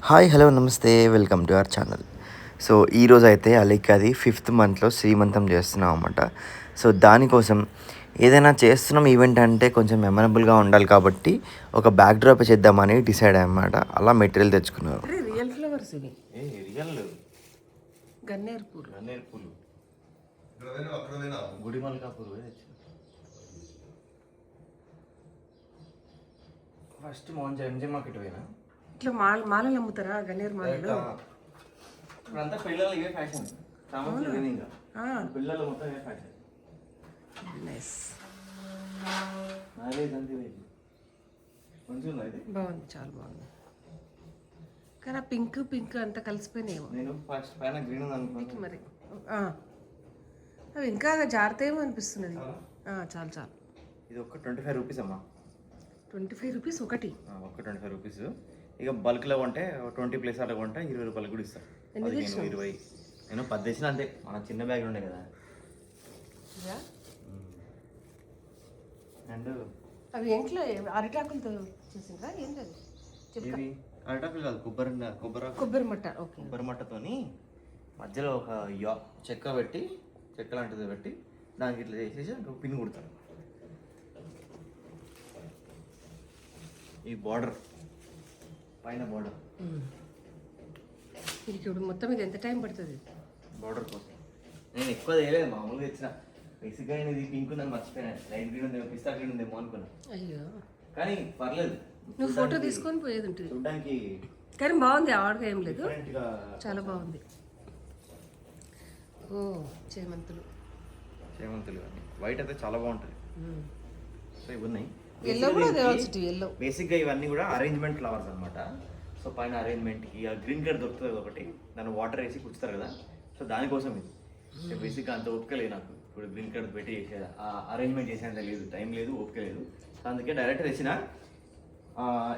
Hi hello నమస్తే welcome to our channel. So ఈరోజు అయితే అలీకాది 5th మంత్లో శ్రీమంతం చేస్తున్నాం అన్నమాట. సో దానికోసం ఏదైనా చేస్తున్నాం ఈవెంట్ అంటే కొంచెం మెమరబుల్గా ఉండాలి కాబట్టి ఒక బ్యాక్ డ్రాప్ చేద్దామని డిసైడ్ అన్నమాట. అలా మెటీరియల్ తెచ్చుకున్నాం. రియల్ ఫ్లవర్స్ ఇవి రియల్ గన్నేరు పూలు పూలు గుడిమల్కా పూలు ఫస్ట్ ఎంజే మార్కెట్ పోయినా ఇట్లా మాలలు అమ్ముతారా గన్నేరు మాలలు? ఇప్పుడంతా పిల్లలు ఇవే ఫ్యాషన్, ఇంకా పిల్లలు మొత్తం ఇవే ఫ్యాషన్. నైస్, మంచిగా ఇది బాగుంది, చాలా బాగుంది. కానీ ఆ పింక్ పింక్ అంతా కలిసిపోయినాయేమో. నేను ఫస్ట్ పైన గ్రీన్ ఉంది అనుకున్నాను మరి అవి ఇంకా జాగ్రత్తగా అనిపిస్తున్నది. చాలు చాలు. ఇది ఒక 25 రూపీస్ అమ్మా. 25 రూపీస్ ఒకటి? ఒక 25 రూపీస్. ఇక బల్క్లో కొంటే 20 ప్లేస్ అట్లా కొంటే 20 రూపాయలు కూడా ఇస్తాను. 20 నేను 10 తెచ్చిన అంతే. మన చిన్న బ్యాగ్ ఉండే కదా. అండ్ అవి ఏంట్లో అరిటాకులతో చేసిందా ఏం లేదు? ఇవి అరిటాకులు కాదు, కొబ్బరి మట్ట. ఓకే, కొబ్బరి మట్టతోని మధ్యలో ఒక చెక్క పెట్టి, చెక్క లాంటిది పెట్టి దానికి ఇట్లా చేసేసి ఒక పిన్ కుడతారు. ఈ బార్డర్ పైన బార్డర్ ఇది ఇప్పుడు మొత్తం ఇది ఎంత టైం పడుతుంది? బార్డర్ కోసం నేను ఎక్కువ చేయలేదు, మామూలుగా ఇచ్చిన. బేసిక్గా నేను ఇది పింక్ ఉందని మర్చిపోయాను. లైట్ గ్రీన్ ఉందేమో, పిస్తా గ్రీన్ ఉందేమో అనుకున్నా. అయ్యో, కానీ పర్లేదు, నువ్వు ఫోటో తీసుకొని పోయేది ఉంటుంది. చూడడానికి కానీ బాగుంది, ఆర్డర్ ఏం లేదు, డిఫరెంట్గా చాలా బాగుంది. ఓ చేమంతులు వైట్ అయితే చాలా బాగుంటుంది. సో ఇవి ఉన్నాయి. ఎల్లో కూడా తేవాల్సి, ఎల్లో. బేసిక్గా ఇవన్నీ కూడా అరేంజ్మెంట్ ఫ్లవర్స్ అనమాట. సో పైన అరేంజ్మెంట్కి ఆ గ్రీన్ కలర్ దొరుకుతుంది ఒకటి, దాన్ని వాటర్ వేసి కుచ్చుతారు కదా. సో దానికోసం ఇది బేసిక్గా అంత ఓపిక లేదు నాకు. ఇప్పుడు గ్రీన్ కలర్ పెట్టి చేసేది అరేంజ్మెంట్ చేసేంత లేదు, టైం లేదు, ఓపిక లేదు. సో అందుకే డైరెక్ట్ తెచ్చిన.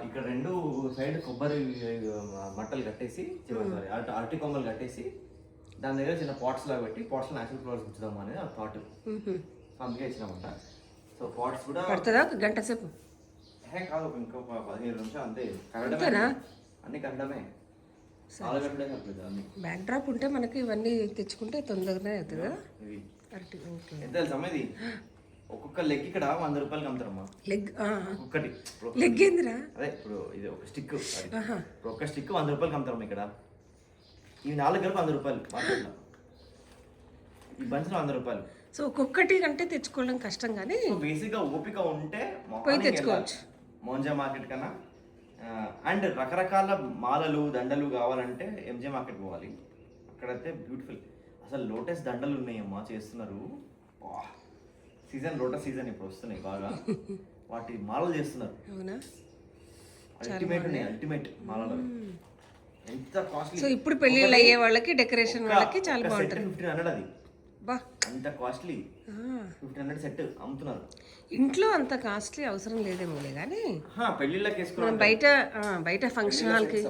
ఇక్కడ 2 సైడ్ కొబ్బరి మట్టలు కట్టేసి, సారీ అరటి కొమ్మలు కట్టేసి దాని దగ్గర చిన్న పాట్స్ లాగా పెట్టి పాట్స్లో న్యాచురల్ ఫ్లవర్స్ ఉంచుదాం అనేది ఆ థాట్. సో అందుకే ఇచ్చినామంట. సో పాట్స్ కూడా పడుతుందా ఒక గంట సేపు? కాదు, ఇంకో 15 నిమిషాలు అంతే. కట్టడమే, అన్ని కట్టడమే, చాలా కట్టడే కట్టలేదు అన్ని. బ్యాక్ డ్రాప్ ఉంటే మనకి ఇవన్నీ తెచ్చుకుంటే తొందరగానే అవుతుంది కదా. ఇవి అరటి ఎంత తెలుసా ఇది? ఒక్కొక్క లెగ్ ఇక్కడ 100 రూపాయలకి అమ్ముతారమ్మా. లెగ్ ఒక్కటి లెగ్ ఏందిరా? అదే ఇప్పుడు ఇది ఒక స్టిక్, ఇప్పుడు ఒక స్టిక్ 100 రూపాయలకి అమ్ముతారమ్మా ఇక్కడ. ఇవి 4 కలిపి 100 రూపాయలు మార్కెట్లో. ఈ బంచ్లో 100 రూపాయలు. సో ఒక్కొక్కటి అంటే తెచ్చుకోవడం కష్టం, కానీ బేసిక్గా ఓపిక ఉంటే పోయి తెచ్చుకోవచ్చు మోంజా మార్కెట్ కన్నా. అండ్ రకరకాల మాలలు దండలు కావాలంటే ఎంజే మార్కెట్ పోవాలి. అక్కడైతే బ్యూటిఫుల్, అసలు లోటస్ దండలు ఉన్నాయమ్మా, చేస్తున్నారు. సీజన్ లోటస్ సీజన్ ఇప్పుడు వస్తున్నాయి బాగా. వాటి మాలలు చేస్తున్నారు. అవునా? అల్టిమేట్ ఉన్నాయి, అల్టిమేట్ మాలలు. ఎంత కాస్ట్లీ. సో ఇప్పుడు పెళ్ళిళ్ళు అయ్యే వాళ్ళకి, డెకరేషన్ వాళ్ళకి చాలా బాగుంటుంది. 1500 అది. బా, అంత కాస్ట్లీ. 1500 సెట్ అమ్ముతున్నారు. ఇంట్లో అంత కాస్ట్లీ అవసరం లేదేమోలే, కానీ పెళ్ళిళ్ళకి మనం బయట ఫంక్షన్ హాల్కి,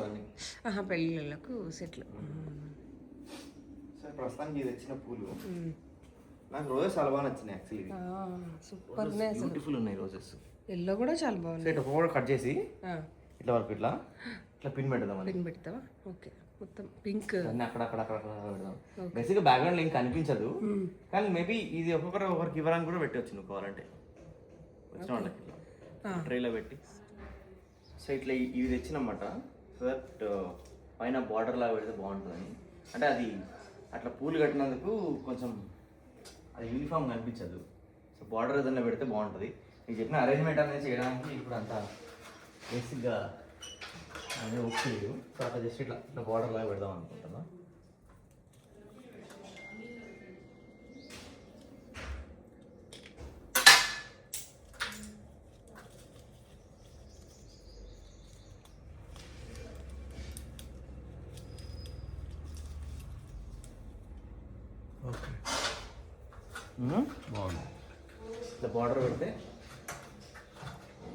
పెళ్ళిళ్ళకు సెట్లు. ప్రస్తుతానికి ఇది వచ్చిన పూలు నాకు రోజెస్ చాలా బాగా నచ్చినాయి. యాక్చువల్లీ సూపర్, బ్యూటిఫుల్ ఉన్నాయి రోజెస్. ఎల్లో కూడా చాలా బాగుంది. ఇట్లా కూడా కట్ చేసి ఇట్లా వరకు ఇట్లా పిన్ పెడదాం. పిన్ పెడతావా? ఓకే, మొత్తం పింక్ అన్ని అక్కడ పెడదాం. బేసిక్గా బ్యాక్గ్రౌండ్ ఏం కనిపించదు, కానీ మేబీ ఇది ఒకరికి ఇవ్వడానికి కూడా పెట్టవచ్చు నువ్వు కావాలంటే, వచ్చిన వాళ్ళకి ఇట్లా ట్రేలో పెట్టి. సో ఇట్లా ఇవి తెచ్చినమాట. సో దట్ పైన బార్డర్ లాగా పెడితే బాగుంటుందని. అంటే అది అట్లా పూలు కట్టినందుకు కొంచెం అది యూనిఫామ్ కనిపించదు. సో బార్డర్ ఏదైనా పెడితే బాగుంటుంది. నీకు చెప్పిన అరేంజ్మెంట్ అనేది చేయడానికి ఇప్పుడు అంత బేసిక్గా అదే ఓకే లేదు. సో అట్లా జస్ట్ ఇట్లా బార్డర్ లాగా పెడదాం అనుకుంటున్నా. ఓకే, బాగుంది. ఇట్లా బార్డర్ పెడితే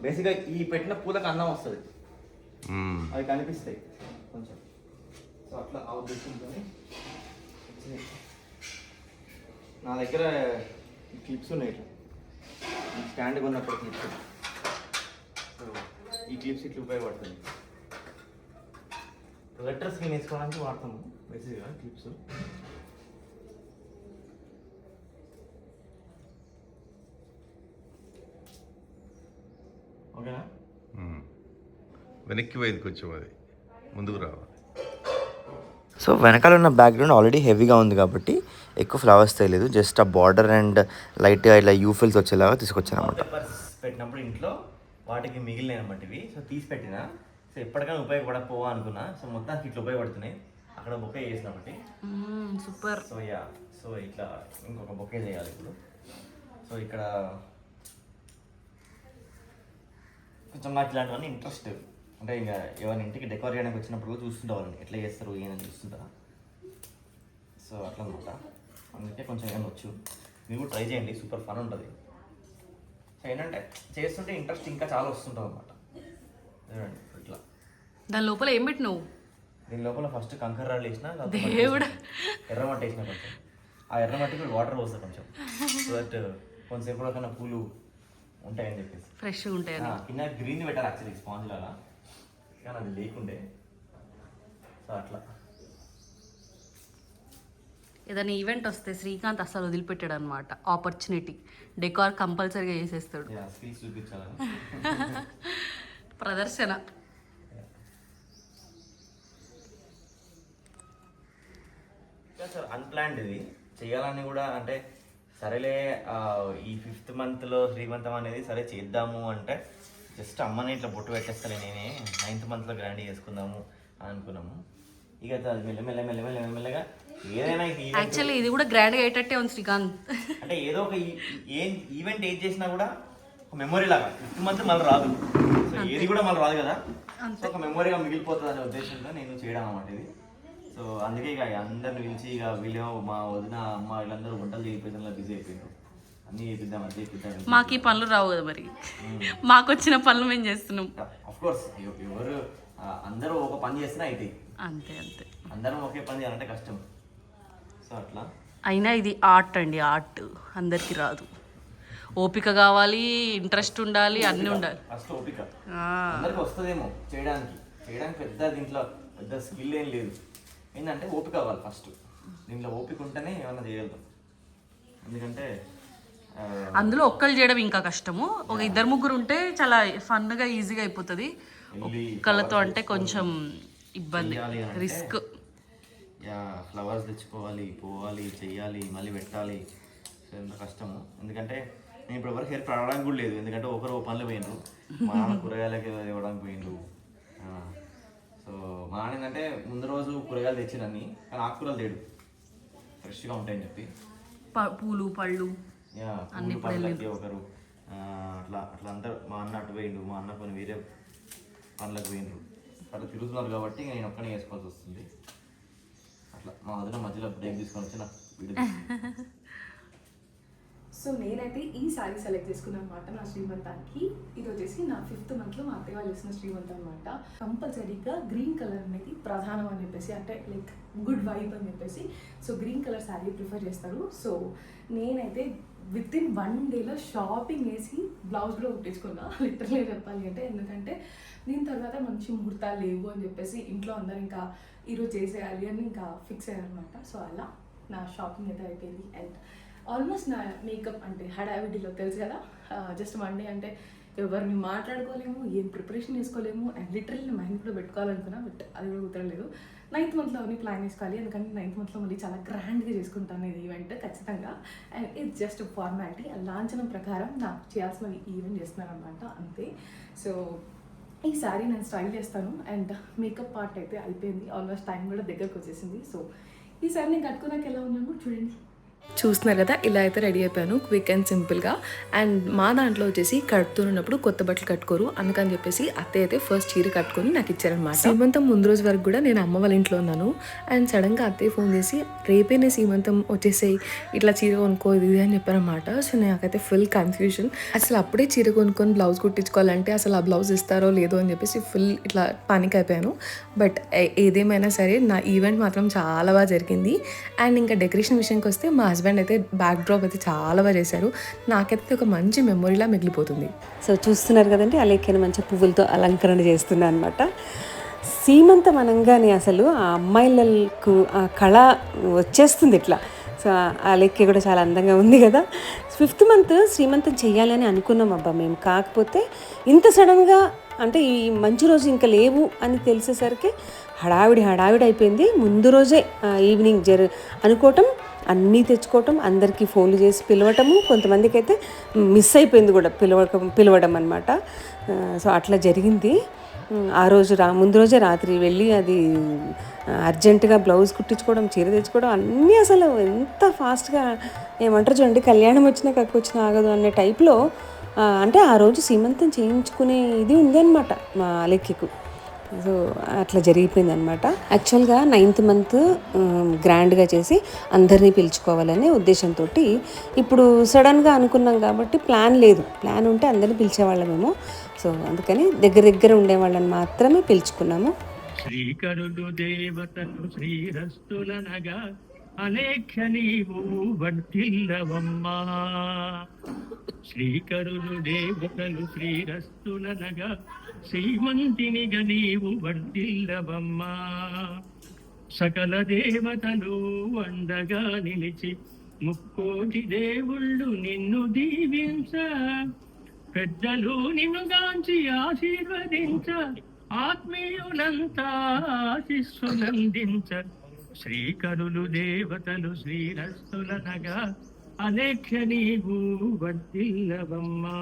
బేసిక్గా ఈ పెట్టిన పూలకు అన్నం వస్తుంది, అవి కనిపిస్తాయి కొంచెం. సో అట్లా ఆ ఉద్దేశంతో నా దగ్గర క్లిప్స్ ఉన్నాయి. ఇట్లా స్టాండ్ కొన్నప్పుడు క్లిప్స్. సో ఈ క్లిప్స్ ఇట్లా ఉపయోగపడుతుంది. లెటర్ స్క్రీన్ వేసుకోవడానికి వాడతాము బేసిక్గా క్లిప్స్. ఓకేనా? వెనక్కి పోయింది కొంచెం, అది ముందుకు రావాలి. సో వెనకాల ఉన్న బ్యాక్గ్రౌండ్ ఆల్రెడీ హెవీగా ఉంది కాబట్టి ఎక్కువ ఫ్లవర్స్ తెలియదు, జస్ట్ ఆ బార్డర్ అండ్ లైట్గా ఇలా యూఫిల్స్ వచ్చేలాగా తీసుకొచ్చాను అనమాట. పెట్టినప్పుడు ఇంట్లో వాటికి మిగిలినాయి అనమాట ఇవి. సో తీసి పెట్టిన, సో ఎప్పటికైనా ఉపయోగపడకపోవా అనుకున్నా. సో మొత్తానికి ఇట్లా ఉపయోగపడుతున్నాయి. అక్కడ బొకే చేసిన ఒకటి సూపర్. సో సో ఇట్లా ఇంకొక బొకే చేయాలి ఇప్పుడు. సో ఇక్కడ కొంచెం నాకు ఇలాంటివన్నీ ఇంట్రెస్ట్. అంటే ఇంకా ఎవరి ఇంటికి డెకోర్ చేయడానికి వచ్చినప్పుడు చూస్తుంటా వాళ్ళని ఎట్లా చేస్తారు ఏమని చూస్తుంటా. సో అట్లా అనమాట. అందుకే కొంచెం ఏమైనా వచ్చు, మీరు కూడా ట్రై చేయండి, సూపర్ ఫన్ ఉంటుంది. సో ఏంటంటే చేస్తుంటే ఇంట్రెస్ట్ ఇంకా చాలా వస్తుంటుంది అనమాట. ఇట్లా దాని లోపల ఏం పెట్టినావు? దీని లోపల ఫస్ట్ కంకర రాళ్ళు వేసిన, దేవుడా ఎర్రమట్టి వేసిన. కొంచెం ఆ ఎర్రమట్టికి వాటర్ పోస్తుంది కొంచెం, సో దట్ కొంచెంసేపు కూడా కన్నా పూలు ఉంటాయని చెప్పేసి ఫ్రెష్గా ఉంటాయని. కింద గ్రీన్ పెట్టాలి యాక్చువల్లీ స్పాంజ్ లాగా, కానీ అది లేకుండే. సో అట్లా ఏదైనా ఈవెంట్ వస్తే శ్రీకాంత్ అసలు వదిలిపెట్టాడు అనమాట. ఆపర్చునిటీ డెకార్ కంపల్సరీగా చేసేస్తాడు. స్కిల్స్ చూపించాలని ప్రదర్శన. సార్ అన్ప్లాన్డ్ ఇది చేయాలని కూడా, అంటే సరేలే ఈ 5th monthలో శ్రీమంతం అనేది సరే చేద్దాము అంటే జస్ట్ అమ్మని ఇట్లా బొట్టు పెట్టేస్తాను నేనే, 9th monthలో గ్రాండ్ చేసుకుందాము అని అనుకున్నాము. ఇక అది మెల్లమెల్లగా ఏదైనా యాక్చువల్లీ ఇది కూడా గ్రాండ్గా అయ్యేటట్టే ఉంది శ్రీకాంత్. అంటే ఏదో ఒక ఈవెంట్ ఏది చేసినా కూడా ఒక మెమొరీ లాగా 5th month మళ్ళీ రాదు. సో ఏది కూడా మళ్ళీ రాదు కదా, సో ఒక మెమొరీగా మిగిలిపోతుంది అనే ఉద్దేశంతో నేను చేయడం అన్నమాట ఇది. సో అందుకే ఇక అందరిని పిలిచి ఇక వీళ్ళు మా వదిన అమ్మ వీళ్ళందరూ వంటలు చేయిపోయిన బిజీ అయిపోయారు. అన్నీ చేపిద్దాం అది చేపిద్దాం. మాకు ఈ పనులు రావు కదా మరి, మాకు వచ్చిన పనులు మేము చేస్తున్నాం. అఫ్కోర్స్ ఎవరు అందరూ ఒక పని చేసినా అయితే అంతే అంతే, అందరం ఒకే పని చేయాలంటే కష్టం. సో అట్లా అయినా ఇది ఆర్ట్ అండి, ఆర్ట్ అందరికీ రాదు. ఓపిక కావాలి, ఇంట్రెస్ట్ ఉండాలి, అన్నీ ఉండాలి. ఫస్ట్ ఓపిక అందరికి వస్తుందేమో చేయడానికి పెద్ద దీంట్లో పెద్ద స్కిల్ ఏం లేదు. ఏంటంటే ఓపిక కావాలి ఫస్ట్. దీంట్లో ఓపిక ఉంటేనే ఏమైనా చేయగలుగుతాం. ఎందుకంటే అందులో ఒక్కళ్ళు చేయడం ఇంకా కష్టము. ఒక 2-3 ఉంటే చాలా ఫన్గా ఈజీగా అయిపోతుంది. ఒక్కళ్ళతో అంటే కొంచెం ఇబ్బంది, రిస్క్. ఫ్లవర్స్ తెచ్చుకోవాలి, పోవాలి, చెయ్యాలి, మళ్ళీ పెట్టాలి. సో ఎంత కష్టము. ఎందుకంటే నేను ఇప్పుడు ఎవరికి హెల్ప్ అడగడానికి కూడా లేదు. ఎందుకంటే ఒకరు పనులు పోయినరు, మా నాన్న కూరగాయలకి ఇవ్వడానికి పోయినరు. సో మా నాన్న ఏంటంటే ముందు రోజు కూరగాయలు తెచ్చినన్ని, కానీ ఆకుకూరలు తేడు, ఫ్రెష్గా ఉంటాయని చెప్పి. పూలు పళ్ళు అన్ని పనులకి ఒకరు అట్లా అందరూ. మా అన్న అటు పోయిండు, మా అన్న కొన్ని వేరే పనులకు పోయినరు. అట్లా తిరుగుతున్నారు కాబట్టి నేను ఒక్కనే వేసుకోవాల్సి వస్తుంది. అట్లా మా వదిన మధ్యలో బ్రేక్ తీసుకొని వచ్చి నాకు వీడియో. సో నేనైతే ఈ శారీ సెలెక్ట్ చేసుకున్నాను అనమాట నా శ్రీమంతానికి. ఇది వచ్చేసి నా 5th monthలో మా అత్తయ్య వాళ్ళు వేసిన శ్రీమంతం అనమాట. కంపల్సరీగా గ్రీన్ కలర్ అనేది ప్రధానం అని చెప్పేసి, అంటే లైక్ గుడ్ వైబ్ అని చెప్పేసి, so green colour sari prefer చేస్తారు. సో నేనైతే వితిన్ 1 dayలో షాపింగ్ వేసి బ్లౌజ్ కూడా కుట్టించుకున్నా, లిటరల్గా చెప్పాలి అంటే. ఎందుకంటే దీని తర్వాత మంచి ముహూర్తాలు లేవు అని చెప్పేసి ఇంట్లో అందరు ఇంకా ఈరోజు చేసేయాలి అని ఇంకా ఫిక్స్ అయ్యారనమాట. సో అలా నా షాపింగ్ అయితే అయిపోయింది. అండ్ ఆల్మోస్ట్ నా మేకప్ అంటే హడావిడిలో తెలుసు కదా, జస్ట్ 1 day అంటే ఎవరిని మాట్లాడుకోలేము, ఏం ప్రిపరేషన్ చేసుకోలేము. అండ్ లిటరల్లీ మైండ్ కూడా పెట్టుకోవాలనుకున్నా, బట్ అది కూడా కుదరలేదు. 9th monthలో అన్ని ప్లాన్ చేసుకోవాలి, ఎందుకంటే 9th monthలో మళ్ళీ చాలా గ్రాండ్గా చేసుకుంటాను ఇది ఈవెంట్ ఖచ్చితంగా. అండ్ ఇది జస్ట్ ఫార్మాలిటీ, లాంఛనం ప్రకారం నాకు చేయాల్సిన ఈవెంట్ చేస్తున్నాను అనమాట, అంతే. సో ఈ సారీ నేను స్టైల్ చేస్తాను. అండ్ మేకప్ పార్ట్ అయితే అయిపోయింది, ఆల్మోస్ట్ టైం కూడా దగ్గరకు వచ్చేసింది. సో ఈ సారీ నేను కట్టుకున్నాక ఎలా ఉన్నాను చూడండి. చూస్తున్నారు కదా, ఇలా అయితే రెడీ అయిపోయాను క్విక్ అండ్ సింపుల్గా. అండ్ మా దాంట్లో వచ్చేసి కడుతున్నప్పుడు కొత్త బట్టలు కట్టుకోరు, అందుకని చెప్పేసి అత్తయ్య అయితే ఫస్ట్ చీర కట్టుకొని నాకు ఇచ్చారనమాట. సీమంతం ముందు రోజు వరకు కూడా నేను అమ్మ వాళ్ళ ఇంట్లో ఉన్నాను. అండ్ సడన్గా అత్తయ్య ఫోన్ చేసి రేపేనే సీమంతం వచ్చేసాయి, ఇట్లా చీర కొనుక్కో ఇది అని చెప్పారనమాట. సో నాకైతే ఫుల్ కన్ఫ్యూజన్. అసలు అప్పుడే చీర కొనుక్కొని బ్లౌజ్ కుట్టించుకోవాలంటే అసలు ఆ బ్లౌజ్ ఇస్తారో లేదో అని చెప్పేసి ఫుల్ ఇట్లా పానిక్ అయిపోయాను. బట్ ఏదేమైనా సరే నా ఈవెంట్ మాత్రం చాలా బాగా జరిగింది. అండ్ ఇంకా డెకరేషన్ విషయానికి వస్తే మా హస్బెండ్ అయితే బ్యాక్ డ్రాప్ అయితే చాలా బాగా చేశారు. నాకైతే ఒక మంచి మెమొరీలా మిగిలిపోతుంది. సో చూస్తున్నారు కదండి, అలేఖ్యను మంచి పువ్వులతో అలంకరణ చేస్తున్నా అనమాట. సీమంతం అనగానే అసలు ఆ అమ్మాయిలకు ఆ కళ వచ్చేస్తుంది ఇట్లా. సో ఆ లెక్క కూడా చాలా అందంగా ఉంది కదా. 5th మంత్ శ్రీమంతం చెయ్యాలని అనుకున్నాం అబ్బా మేము. కాకపోతే ఇంత సడన్గా అంటే ఈ మంచి రోజు ఇంకా లేవు అని తెలిసేసరికి హడావిడి అయిపోయింది. ముందు రోజే ఈవినింగ్ అనుకోవటం, అన్నీ తెచ్చుకోవటం, అందరికీ ఫోన్లు చేసి పిలవటము, కొంతమందికి అయితే మిస్ అయిపోయింది కూడా పిలవడం అనమాట. సో అట్లా జరిగింది. ఆ రోజు ముందు రోజే రాత్రి వెళ్ళి అది అర్జెంటుగా బ్లౌజ్ కుట్టించుకోవడం, చీర తెచ్చుకోవడం అన్నీ అసలు ఎంత ఫాస్ట్గా ఏమంటారు చూడండి, కళ్యాణం వచ్చినా కక్కు వచ్చినా ఆగదు అనే టైప్లో. అంటే ఆ రోజు సీమంతం చేయించుకునే ఇది ఉంది అనమాట మా లెక్కకు. సో అట్లా జరిగిపోయింది అనమాట. యాక్చువల్గా 9th మంత్ గ్రాండ్గా చేసి అందరినీ పిలుచుకోవాలనే ఉద్దేశంతో ఇప్పుడు సడన్గా అనుకున్నాం కాబట్టి ప్లాన్ లేదు. ప్లాన్ ఉంటే అందరినీ పిలిచేవాళ్ళమేమో. సో అందుకని దగ్గర ఉండేవాళ్ళని మాత్రమే పిలుచుకున్నాము. శ్రీకరుడు దేవతలు శ్రీరస్తులనగా అనేక్ష నీవు వర్తిల్లవమ్మా. శ్రీకరుడు దేవతలు శ్రీరస్తులనగా శ్రీమంతినిగా నీవు వర్తిల్లవమ్మా. సకల దేవతలు అండగా నిలిచి ముక్కోటి దేవుళ్ళు నిన్ను దీవించ, పెద్దలు నిన్ను గాంచి ఆశీర్వదించ, ఆత్మీయులంతా ఆశీస్సులందించ. శ్రీకరులు దేవతలు శ్రీరస్తులనగా అనేక్ష నీవు వర్తిల్లవమ్మా.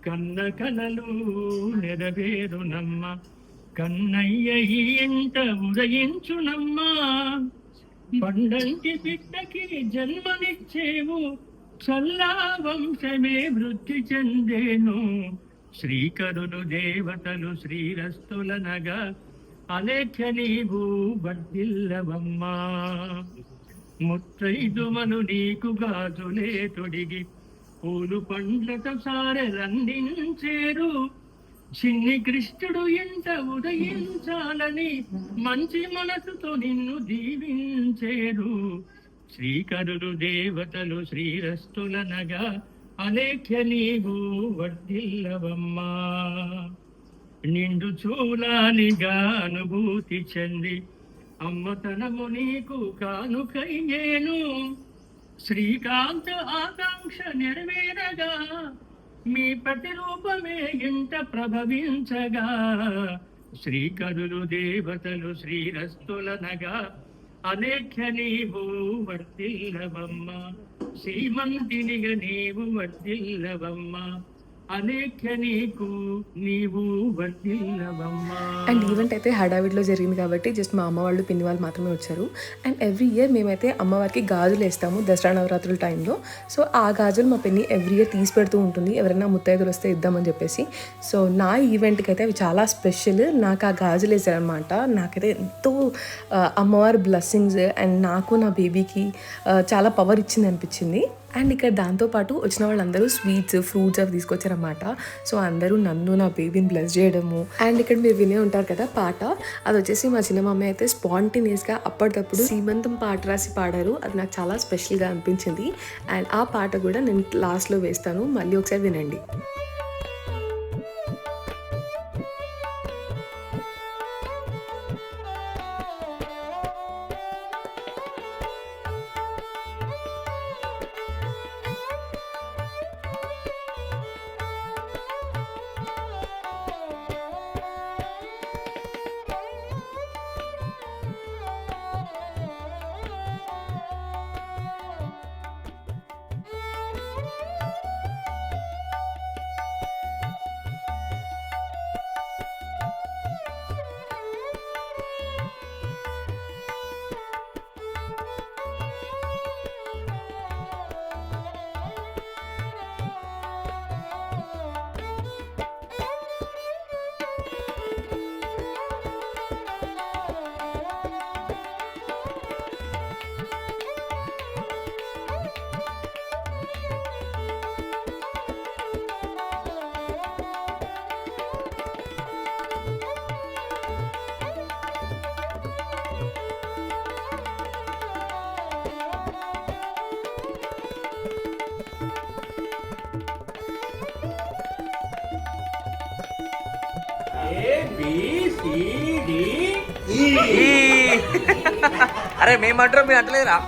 కన్న కలలు నెరవేరునమ్మ, కన్నయ్య ఈ ఇంట ఉదయించునమ్మా. పండంటి బిడ్డకి జన్మనిచ్చేవు, చల్లా వంశమే వృద్ధి చెందేను. శ్రీకరులు దేవతలు శ్రీరస్తులనగా అనేక్ష నీవు వర్ధిల్లవమ్మా. ముత్తైదువను నీకు గాజులే తొడిగి పూలు పండ్లతో సారెలందించేరు. చిన్ని కృష్ణుడు ఇంట ఉదయించాలని మంచి మనసుతో నిన్ను దీవించేరు. శ్రీకరులు దేవతలు శ్రీరస్తులనగా అనేక్ష నీవు వర్ధిల్లవమ్మా. నిండు చూలాలిగా అనుభూతి చెంది అమ్మతనము నీకు కానుకయ్యేను. శ్రీకాంత ఆకాంక్ష నెరవేరగా మీ ప్రతిరూపమే ఇంట ప్రభవించగా. శ్రీకరులు దేవతలు శ్రీరస్తులనగా అనేక్ష నీవు వర్ధిల్లవమ్మా. శ్రీమంతినిగా నీవు వర్ధిల్లవమ్మా. అనేక్ష నీకు నీవు వర్ధిల్లవమ్మా. అండ్ ఈవెంట్ అయితే హడావిడిలో జరిగింది కాబట్టి జస్ట్ మా అమ్మ వాళ్ళు పిన్ని వాళ్ళు మాత్రమే వచ్చారు. అండ్ ఎవ్రీ ఇయర్ మేమైతే అమ్మవారికి గాజులు వేస్తాము దసరా నవరాత్రుల టైంలో. సో ఆ గాజులు మా పిన్ని ఎవ్రీ ఇయర్ తీసి పెడుతూ ఉంటుంది, ఎవరైనా ముత్తైదులు వస్తే ఇద్దామని చెప్పేసి. సో నా ఈవెంట్కి అయితే అవి చాలా స్పెషల్. నాకు ఆ గాజులు వేసారనమాట. నాకైతే ఎంతో అమ్మవారి బ్లెస్సింగ్స్ అండ్ నాకు నా బేబీకి చాలా పవర్ ఇచ్చింది అనిపించింది. అండ్ ఇక్కడ దాంతోపాటు వచ్చిన వాళ్ళందరూ స్వీట్స్, ఫ్రూట్స్ అవి తీసుకొచ్చారన్నమాట. సో అందరూ నన్ను నా బేబీని బ్లెస్ చేయడము. అండ్ ఇక్కడ మీరు వినే ఉంటారు కదా పాట, అది వచ్చేసి మా చిన్న మమ్మీ అయితే స్పాంటేనియస్గా అప్పటికప్పుడు సీమంతం పాట రాసి పాడారు. అది నాకు చాలా స్పెషల్గా అనిపించింది. అండ్ ఆ పాట కూడా నేను లాస్ట్లో వేస్తాను, మళ్ళీ ఒకసారి వినండి. అరే మేమంటారు మీరు అంటలేరా?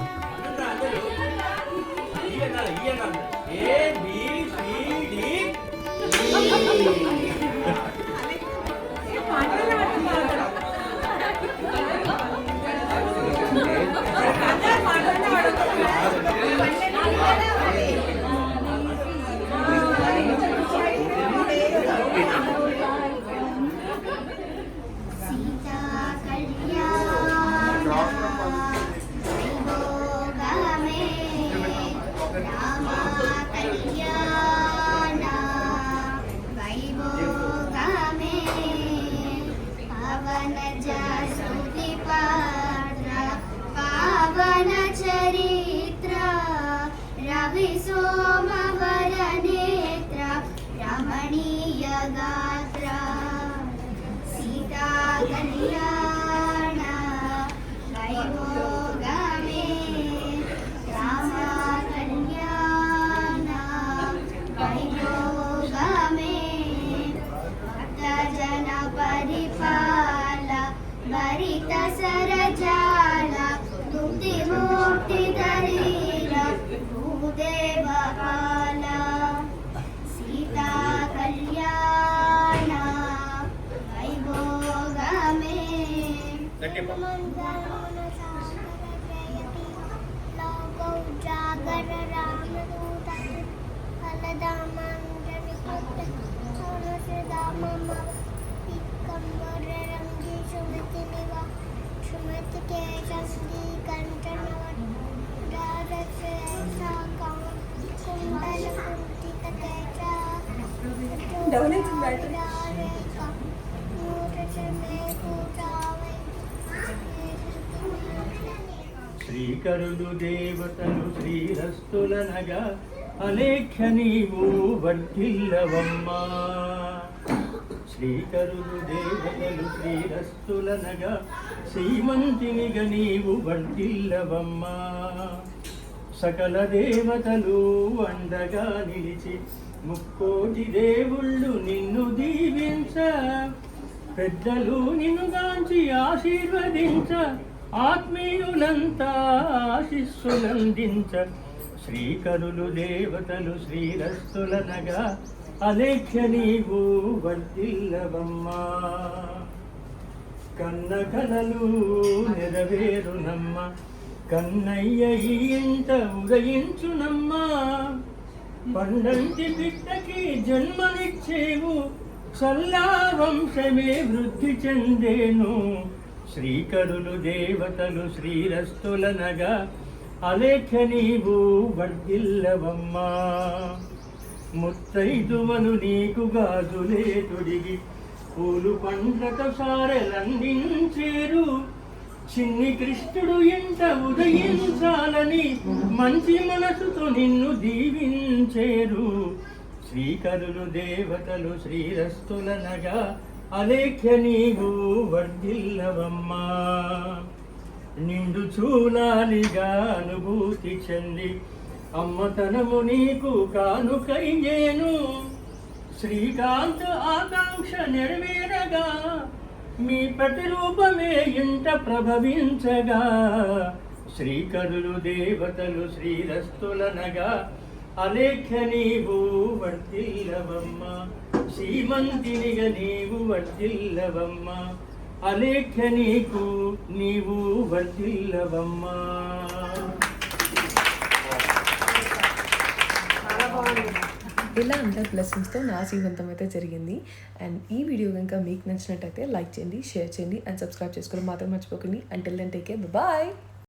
శ్రీకరులు దేవతలు శ్రీరస్తులనగా అలేఖ్య నీవు వర్ధిల్లవమ్మా. శ్రీకరులు దేవతలు శ్రీరస్తులనగా శ్రీమంతినిగా నీవు వర్ధిల్లవమ్మా. సకల దేవతలు అండగా నిలిచి ముక్కోటి దేవుళ్ళు నిన్ను దీవించ, పెద్దలు నిన్ను గాంచి ఆశీర్వదించ, ఆత్మీయులంతా ఆశీస్సులందించ. శ్రీకరులు దేవతలు శ్రీరస్తులనగా అలేఖ్య నీవు వర్ధిల్లవమ్మా. కన్న కలలు నెరవేరునమ్మ, కన్నయ్య ఈ ఇంట ఉదయించునమ్మా. పండంటి బిడ్డకి జన్మనిచ్చేవు, చల్లా వంశమే వృద్ధి చెందేను. శ్రీకరులు దేవతలు శ్రీరస్తులనగా అలేఖ్య నీవు వర్ధిల్లవమ్మా. ముత్తైదువను నీకు గాజులే తొడిగి పూలు పండ్లతో సారెలందించేరు. చిన్ని కృష్ణుడు ఇంట ఉదయించాలని మంచి మనసుతో నిన్ను దీవించేరు. శ్రీకరులు దేవతలు శ్రీరస్తులనగా అలేఖ్య నీవు వర్ధిల్లవమ్మా. నిండు చూలాలిగా అనుభూతి చెంది అమ్మతనము నీకు కానుకయ్యేను. శ్రీకాంత ఆకాంక్ష నెరవేరగా మీ ప్రతిరూపమే ఇంట ప్రభవించగా. శ్రీకరులు దేవతలు శ్రీరస్తులనగా అలేఖ్య నీవు వర్ధిల్లవమ్మా. శ్రీమంతినిగా నీవు వర్ధిల్లవమ్మా. అలేఖ్య నీవు వర్ధిల్లవమ్మా. ఇలా అందరి బ్లెస్సింగ్స్తో నా జీవితం అయితే జరిగింది. అండ్ ఈ వీడియో కనుక మీకు నచ్చినట్టయితే లైక్ చేయండి, షేర్ చేయండి అండ్ సబ్స్క్రైబ్ చేసుకోవడం మాత్రం మర్చిపోకండి. Until then take care, bye.